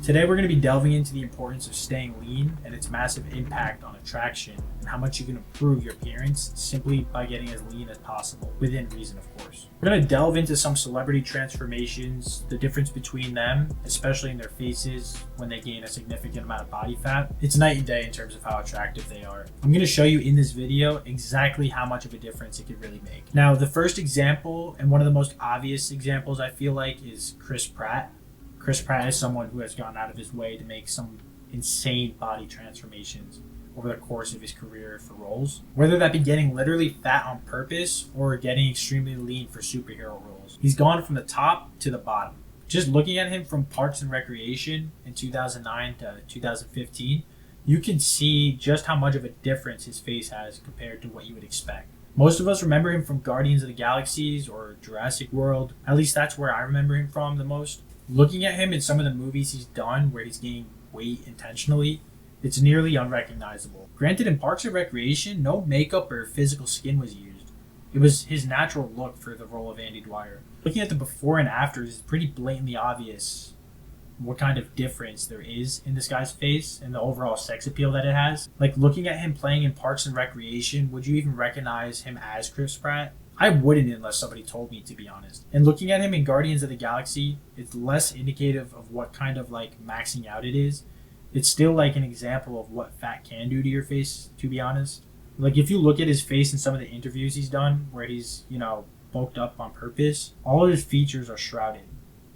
Today we're going to be delving into the importance of staying lean and its massive impact on attraction and how much you can improve your appearance simply by getting as lean as possible, within reason of course. We're going to delve into some celebrity transformations, the difference between them, especially in their faces when they gain a significant amount of body fat. It's night and day in terms of how attractive they are. I'm going to show you in this video exactly how much of a difference it could really make. Now, the first example, and one of the most obvious examples I feel like, is Chris Pratt. Chris Pratt is someone who has gone out of his way to make some insane body transformations over the course of his career for roles, whether that be getting literally fat on purpose or getting extremely lean for superhero roles. He's gone from the top to the bottom. Just looking at him from Parks and Recreation in 2009 to 2015, you can see just how much of a difference his face has compared to what you would expect. Most of us remember him from Guardians of the Galaxies or Jurassic World. At least that's where I remember him from the most. Looking at him in some of the movies he's done where he's gaining weight intentionally, it's nearly unrecognizable. Granted, in Parks and Recreation, no makeup or physical skin was used. It was his natural look for the role of Andy Dwyer. Looking at the before and after, it's pretty blatantly obvious what kind of difference there is in this guy's face and the overall sex appeal that it has. Like, looking at him playing in Parks and Recreation, would you even recognize him as Chris Pratt? I wouldn't unless somebody told me, to be honest. And looking at him in Guardians of the Galaxy, it's less indicative of what kind of like maxing out it is. It's still like an example of what fat can do to your face, to be honest. Like, if you look at his face in some of the interviews he's done where he's, bulked up on purpose, all of his features are shrouded.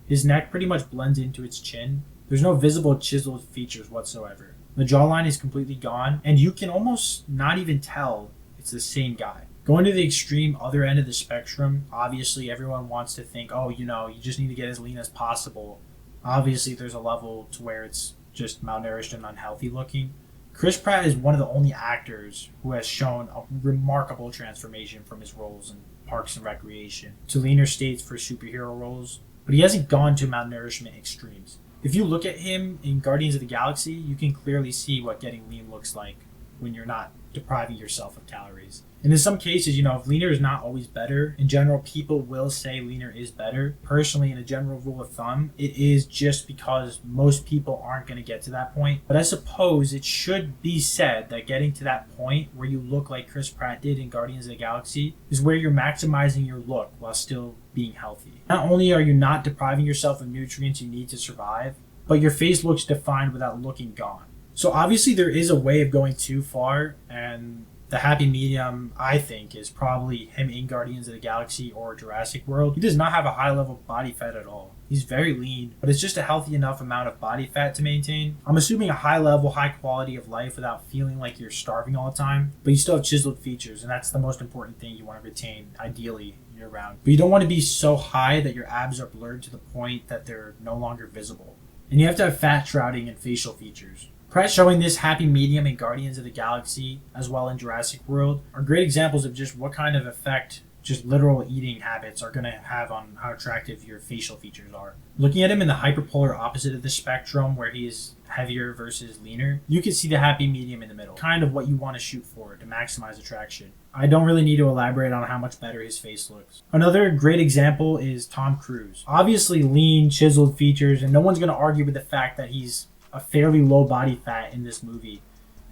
His neck pretty much blends into its chin. There's no visible chiseled features whatsoever. The jawline is completely gone, and you can almost not even tell it's the same guy. Going to the extreme other end of the spectrum, obviously everyone wants to think, you just need to get as lean as possible. Obviously there's a level to where it's just malnourished and unhealthy looking. Chris Pratt is one of the only actors who has shown a remarkable transformation from his roles in Parks and Recreation to leaner states for superhero roles, but he hasn't gone to malnourishment extremes. If you look at him in Guardians of the Galaxy, you can clearly see what getting lean looks like when you're not depriving yourself of calories. And in some cases, if leaner is not always better, in general, people will say leaner is better. Personally, in a general rule of thumb, it is just because most people aren't going to get to that point. But I suppose it should be said that getting to that point where you look like Chris Pratt did in Guardians of the Galaxy is where you're maximizing your look while still being healthy. Not only are you not depriving yourself of nutrients you need to survive, but your face looks defined without looking gone. So obviously there is a way of going too far, and the happy medium, I think, is probably him in Guardians of the Galaxy or Jurassic World. He does not have a high level of body fat at all. He's very lean, but it's just a healthy enough amount of body fat to maintain. I'm assuming a high level, high quality of life without feeling like you're starving all the time, but you still have chiseled features, and that's the most important thing you want to retain, ideally, year round. But you don't want to be so high that your abs are blurred to the point that they're no longer visible. And you have to have fat shrouding and facial features. Pratt showing this happy medium in Guardians of the Galaxy, as well in Jurassic World, are great examples of just what kind of effect just literal eating habits are going to have on how attractive your facial features are. Looking at him in the hyperpolar opposite of the spectrum, where he is heavier versus leaner, you can see the happy medium in the middle, kind of what you want to shoot for to maximize attraction. I don't really need to elaborate on how much better his face looks. Another great example is Tom Cruise. Obviously lean, chiseled features, and no one's going to argue with the fact that he's a fairly low body fat in this movie,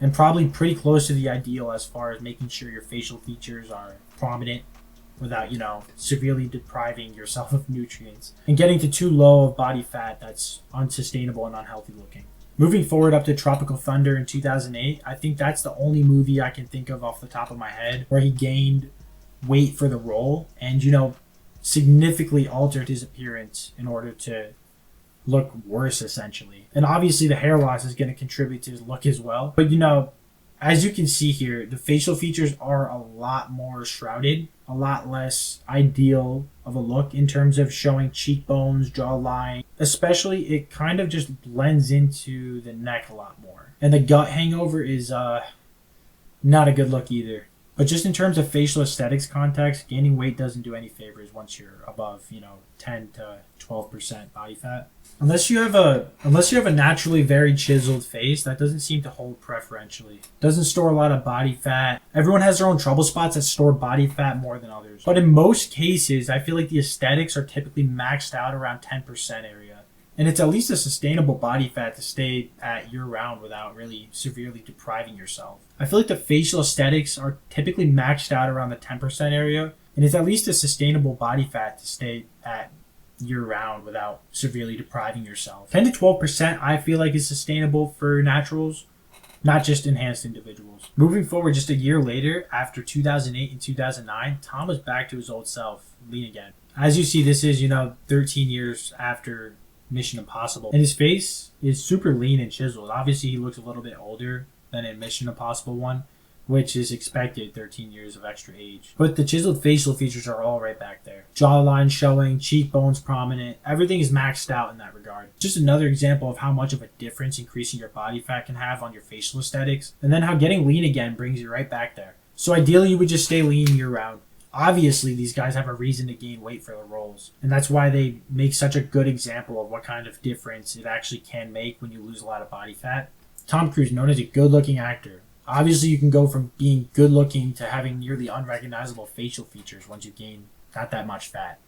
and probably pretty close to the ideal as far as making sure your facial features are prominent without, severely depriving yourself of nutrients and getting to too low of body fat that's unsustainable and unhealthy looking. Moving forward up to Tropical Thunder in 2008, I think that's the only movie I can think of off the top of my head where he gained weight for the role and, significantly altered his appearance in order to look worse, essentially. And obviously the hair loss is going to contribute to his look as well. But as you can see here, the facial features are a lot more shrouded, a lot less ideal of a look in terms of showing cheekbones, jawline. Especially, it kind of just blends into the neck a lot more. And the gut hangover is not a good look either. But just in terms of facial aesthetics context, gaining weight doesn't do any favors once you're above, 10 to 12% body fat. Unless you have a naturally very chiseled face, that doesn't seem to hold preferentially. Doesn't store a lot of body fat. Everyone has their own trouble spots that store body fat more than others. But in most cases, I feel like the aesthetics are typically maxed out around 10% area. And it's at least a sustainable body fat to stay at year round without really severely depriving yourself. I feel like the facial aesthetics are typically maxed out around the 10% area, and it's at least a sustainable body fat to stay at year round without severely depriving yourself. 10 to 12% I feel like is sustainable for naturals, not just enhanced individuals. Moving forward just a year later, after 2008 and 2009, Tom was back to his old self, lean again. As you see, this is, 13 years after Mission Impossible. And his face is super lean and chiseled. Obviously, he looks a little bit older than in Mission Impossible 1, which is expected, 13 years of extra age. But the chiseled facial features are all right back there. Jawline showing, cheekbones prominent, everything is maxed out in that regard. Just another example of how much of a difference increasing your body fat can have on your facial aesthetics, and then how getting lean again brings you right back there. So ideally, you would just stay lean year round. Obviously, these guys have a reason to gain weight for their roles, and that's why they make such a good example of what kind of difference it actually can make when you lose a lot of body fat. Tom Cruise, known as a good-looking actor. Obviously, you can go from being good-looking to having nearly unrecognizable facial features once you gain not that much fat.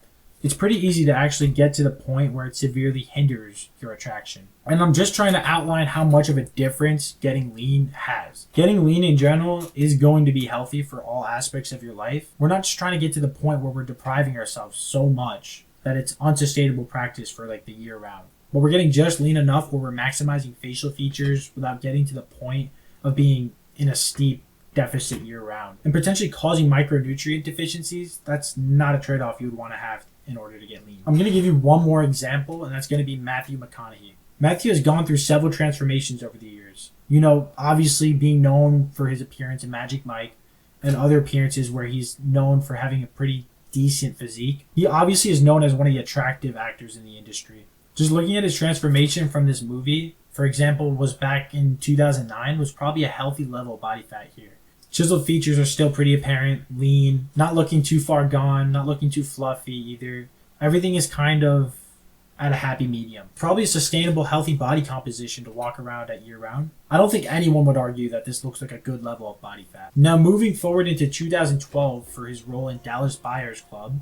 It's pretty easy to actually get to the point where it severely hinders your attraction. And I'm just trying to outline how much of a difference getting lean has. Getting lean in general is going to be healthy for all aspects of your life. We're not just trying to get to the point where we're depriving ourselves so much that it's unsustainable practice for like the year round. But we're getting just lean enough where we're maximizing facial features without getting to the point of being in a steep deficit year round and potentially causing micronutrient deficiencies. That's not a trade-off you would want to have in order to get lean. I'm going to give you one more example, and that's going to be Matthew McConaughey. Matthew has gone through several transformations over the years. Obviously being known for his appearance in Magic Mike and other appearances where he's known for having a pretty decent physique. He obviously is known as one of the attractive actors in the industry. Just looking at his transformation from this movie, for example, was back in 2009, was probably a healthy level of body fat here. Chiseled features are still pretty apparent, lean, not looking too far gone, not looking too fluffy either. Everything is kind of at a happy medium. Probably a sustainable, healthy body composition to walk around at year round. I don't think anyone would argue that this looks like a good level of body fat. Now, moving forward into 2012 for his role in Dallas Buyers Club,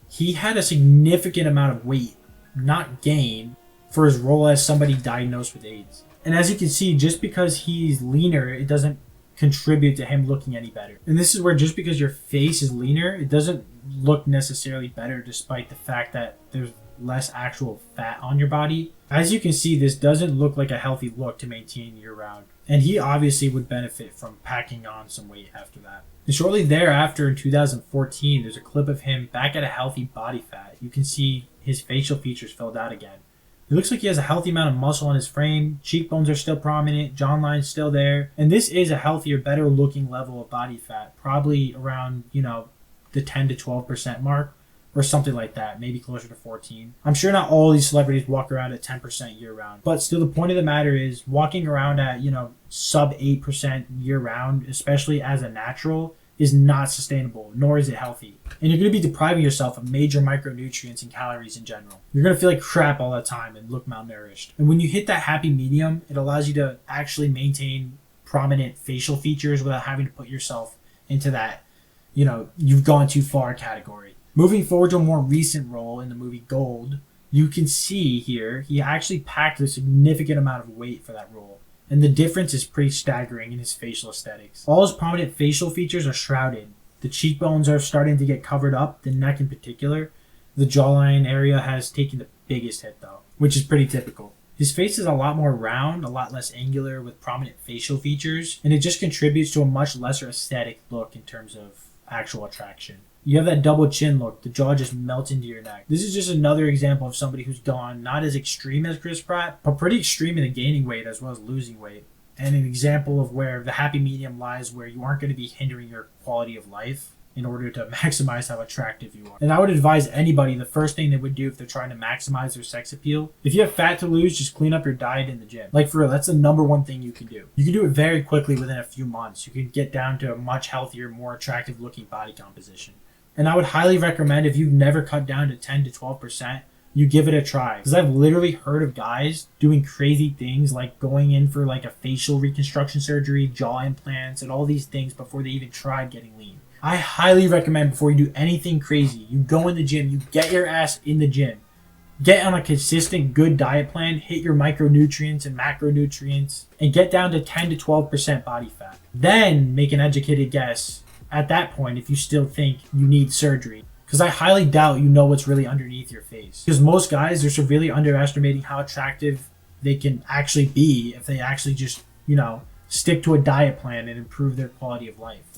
he had a significant amount of weight, not gain, for his role as somebody diagnosed with AIDS. And as you can see, just because he's leaner, it doesn't contribute to him looking any better. And this is where just because your face is leaner, it doesn't look necessarily better despite the fact that there's less actual fat on your body. As you can see, this doesn't look like a healthy look to maintain year round. And he obviously would benefit from packing on some weight after that. And shortly thereafter in 2014, there's a clip of him back at a healthy body fat. You can see his facial features filled out again. It looks like he has a healthy amount of muscle on his frame, cheekbones are still prominent, jawline's still there, and this is a healthier, better looking level of body fat, probably around, the 10 to 12% mark, or something like that, maybe closer to 14. I'm sure not all these celebrities walk around at 10% year round, but still the point of the matter is walking around at, sub 8% year round, especially as a natural, is not sustainable, nor is it healthy. And you're going to be depriving yourself of major micronutrients and calories in general. You're going to feel like crap all the time and look malnourished. And when you hit that happy medium, it allows you to actually maintain prominent facial features without having to put yourself into that, you've gone too far category. Moving forward to a more recent role in the movie Gold, you can see here he actually packed a significant amount of weight for that role. And the difference is pretty staggering in his facial aesthetics. All his prominent facial features are shrouded. The cheekbones are starting to get covered up, the neck in particular. The jawline area has taken the biggest hit though, which is pretty typical. His face is a lot more round, a lot less angular with prominent facial features, and it just contributes to a much lesser aesthetic look in terms of actual attraction. You have that double chin look, the jaw just melts into your neck. This is just another example of somebody who's gone not as extreme as Chris Pratt, but pretty extreme in the gaining weight as well as losing weight. And an example of where the happy medium lies where you aren't going to be hindering your quality of life in order to maximize how attractive you are. And I would advise anybody, the first thing they would do if they're trying to maximize their sex appeal, if you have fat to lose, just clean up your diet in the gym. Like for real, that's the number one thing you can do. You can do it very quickly within a few months. You can get down to a much healthier, more attractive looking body composition. And I would highly recommend if you've never cut down to 10 to 12%, you give it a try. Because I've literally heard of guys doing crazy things like going in for like a facial reconstruction surgery, jaw implants, and all these things before they even tried getting lean. I highly recommend before you do anything crazy, you go in the gym, you get your ass in the gym. Get on a consistent good diet plan, hit your micronutrients and macronutrients, and get down to 10 to 12% body fat. Then make an educated guess at that point if you still think you need surgery. Because I highly doubt you know what's really underneath your face. Because most guys, they're severely underestimating how attractive they can actually be if they actually just, stick to a diet plan and improve their quality of life.